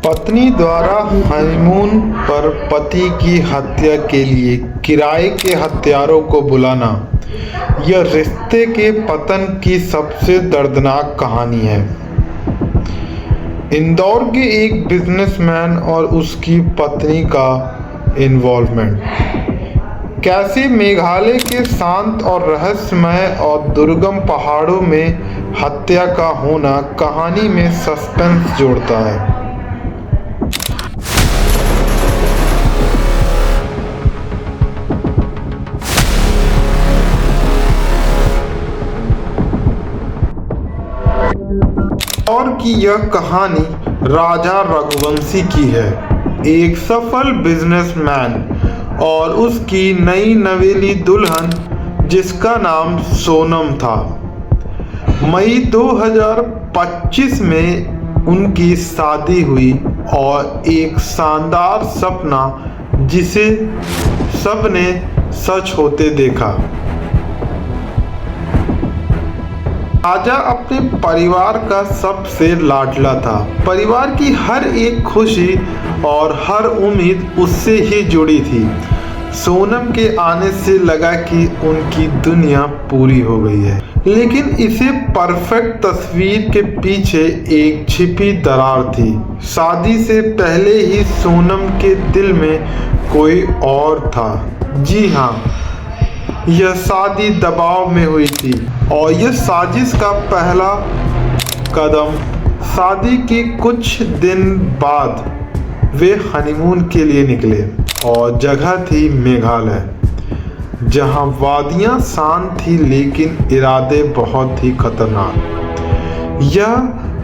पत्नी द्वारा हनीमून पर पति की हत्या के लिए किराए के हत्यारों को बुलाना, यह रिश्ते के पतन की सबसे दर्दनाक कहानी है। इंदौर के एक बिजनेसमैन और उसकी पत्नी का इन्वॉल्वमेंट, कैसे मेघालय के शांत और रहस्यमय और दुर्गम पहाड़ों में हत्या का होना कहानी में सस्पेंस जोड़ता है। और की यह कहानी राजा रघुवंशी की है, एक सफल बिजनेसमैन और उसकी नई नवेली दुल्हन जिसका नाम सोनम था। मई 2025 में उनकी शादी हुई और एक शानदार सपना जिसे सबने सच होते देखा। राजा अपने परिवार का सबसे लाडला था। परिवार की हर एक खुशी और हर उम्मीद उससे ही जुड़ी थी। सोनम के आने से लगा कि उनकी दुनिया पूरी हो गई है, लेकिन इसे परफेक्ट तस्वीर के पीछे एक छिपी दरार थी। शादी से पहले ही सोनम के दिल में कोई और था। जी हाँ, यह शादी दबाव में हुई थी और यह साजिश का पहला कदम। शादी के कुछ दिन बाद वे हनीमून के लिए निकले और जगह थी मेघालय, जहां वादियां शांत थी लेकिन इरादे बहुत ही खतरनाक। यह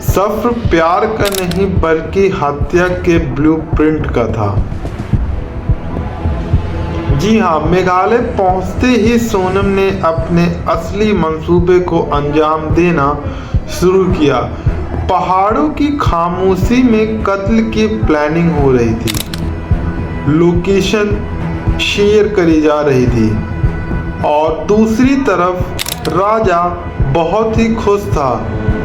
सफर प्यार का नहीं बल्कि हत्या के ब्लूप्रिंट का था। जी हाँ, मेघालय पहुंचते ही सोनम ने अपने असली मंसूबे को अंजाम देना शुरू किया। पहाड़ों की खामोशी में कत्ल की प्लानिंग हो रही थी, लोकेशन शेयर करी जा रही थी और दूसरी तरफ राजा बहुत ही खुश था।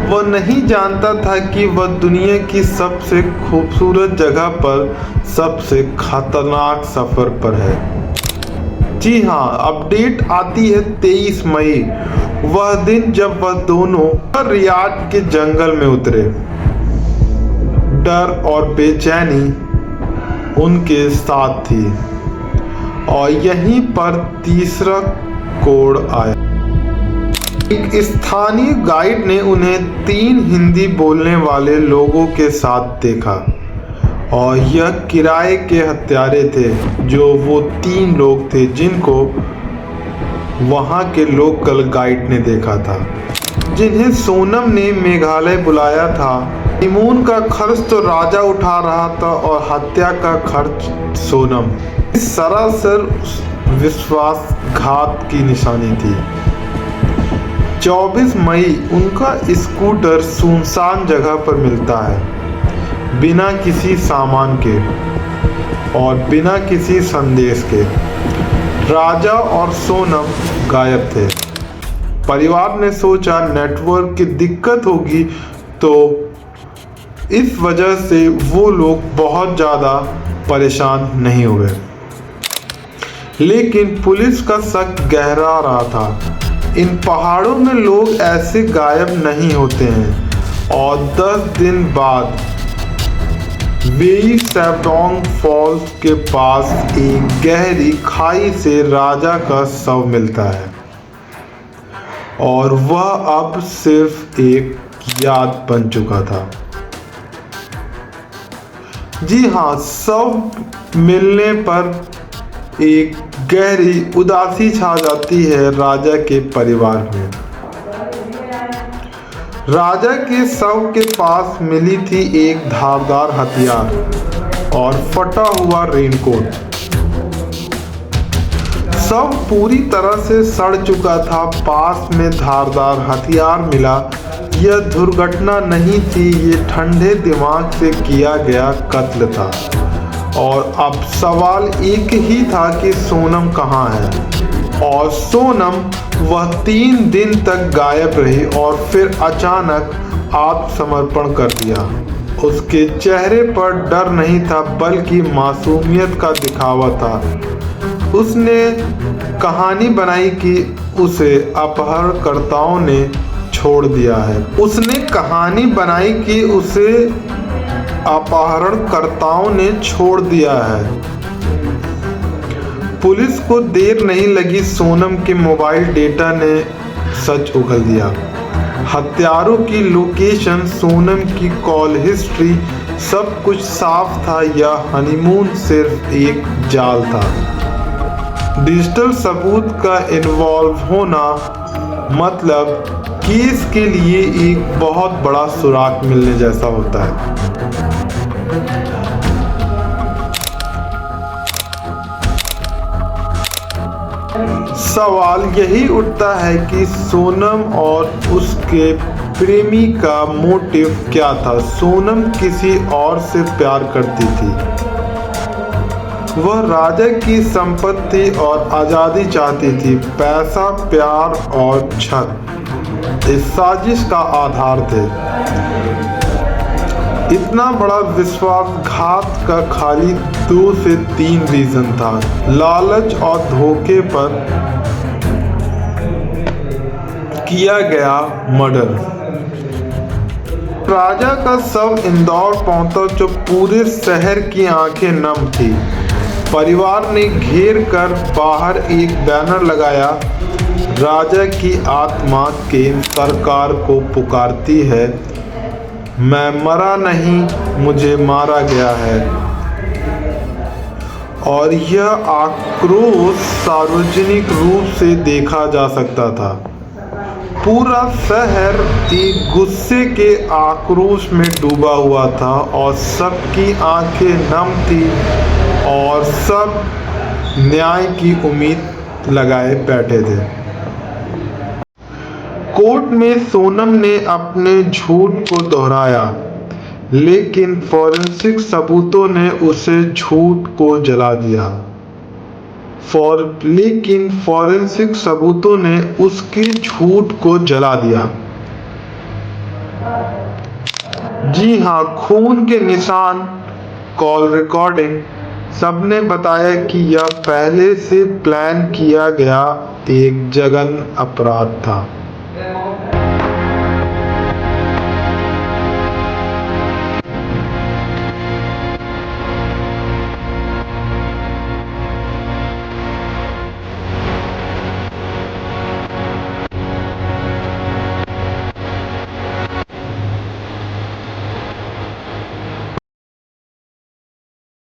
वह नहीं जानता था कि वह दुनिया की सबसे खूबसूरत जगह पर सबसे खतरनाक सफर पर है। जी हाँ, अपडेट आती है 23 मई, वह दिन जब वह दोनों रियाद के जंगल में उतरे। डर और बेचैनी उनके साथ थी और यहीं पर तीसरा कोड आया। एक स्थानीय गाइड ने उन्हें 3 हिंदी बोलने वाले लोगों के साथ देखा और यह किराए के हत्यारे थे। जो वो 3 लोग थे जिनको वहाँ के लोकल गाइड ने देखा था, जिन्हें सोनम ने मेघालय बुलाया था। हनीमून का खर्च तो राजा उठा रहा था और हत्या का खर्च सोनम। सरासर विश्वासघात की निशानी थी। 24 मई उनका स्कूटर सुनसान जगह पर मिलता है, बिना किसी सामान के और बिना किसी संदेश के। राजा और सोनम गायब थे। परिवार ने सोचा नेटवर्क की दिक्कत होगी, तो इस वजह से वो लोग बहुत ज़्यादा परेशान नहीं हुए। लेकिन पुलिस का शक गहरा रहा था। इन पहाड़ों में लोग ऐसे गायब नहीं होते हैं। और 10 दिन बाद वेई सेब्रोंग फॉल्स के पास एक गहरी खाई से राजा का शव मिलता है और वह अब सिर्फ एक याद बन चुका था। जी हाँ, शव मिलने पर एक गहरी उदासी छा जाती है राजा के परिवार में। राजा के शव के पास मिली थी एक धारदार हथियार और फटा हुआ रेनकोट। शव पूरी तरह से सड़ चुका था। पास में धारदार हथियार मिला। यह दुर्घटना नहीं थी, ये ठंडे दिमाग से किया गया कत्ल था। और अब सवाल एक ही था कि सोनम कहाँ है। और सोनम वह 3 दिन तक गायब रही और फिर अचानक आत्मसमर्पण कर दिया। उसके चेहरे पर डर नहीं था बल्कि मासूमियत का दिखावा था। उसने कहानी बनाई कि उसे अपहरणकर्ताओं ने छोड़ दिया है। उसने कहानी बनाई कि उसे अपहरणकर्ताओं ने छोड़ दिया है। पुलिस को देर नहीं लगी। सोनम के मोबाइल डेटा ने सच उगल दिया। हत्यारों की लोकेशन, सोनम की कॉल हिस्ट्री, सब कुछ साफ था। यह हनीमून सिर्फ एक जाल था। डिजिटल सबूत का इन्वॉल्व होना मतलब केस के लिए एक बहुत बड़ा सुराग मिलने जैसा होता है। सवाल यही उठता है कि सोनम और उसके प्रेमी का मोटिव क्या था। सोनम किसी और से प्यार करती थी। वह राजा की संपत्ति और आज़ादी चाहती थी। पैसा, प्यार और छत इस साजिश का आधार थे। इतना बड़ा विश्वासघात का खाली 2 से 3 रीजन था। लालच और धोखे पर किया गया मर्डर। राजा का शव इंदौर पहुंचा जो पूरे शहर की आंखें नम थी। परिवार ने घेर कर बाहर एक बैनर लगाया, राजा की आत्मा केंद्र सरकार को पुकारती है, मैं मरा नहीं, मुझे मारा गया है। और यह आक्रोश सार्वजनिक रूप से देखा जा सकता था। पूरा शहर एक गुस्से के आक्रोश में डूबा हुआ था और सबकी आंखें नम थी और सब न्याय की उम्मीद लगाए बैठे थे। कोर्ट में सोनम ने अपने झूठ को दोहराया, लेकिन फॉरेंसिक सबूतों ने उसे झूठ को जला दिया। लेकिन फॉरेंसिक सबूतों ने उसके झूठ को जला दिया। जी हाँ, खून के निशान, कॉल रिकॉर्डिंग, सबने बताया कि यह पहले से प्लान किया गया एक जघन्य अपराध था।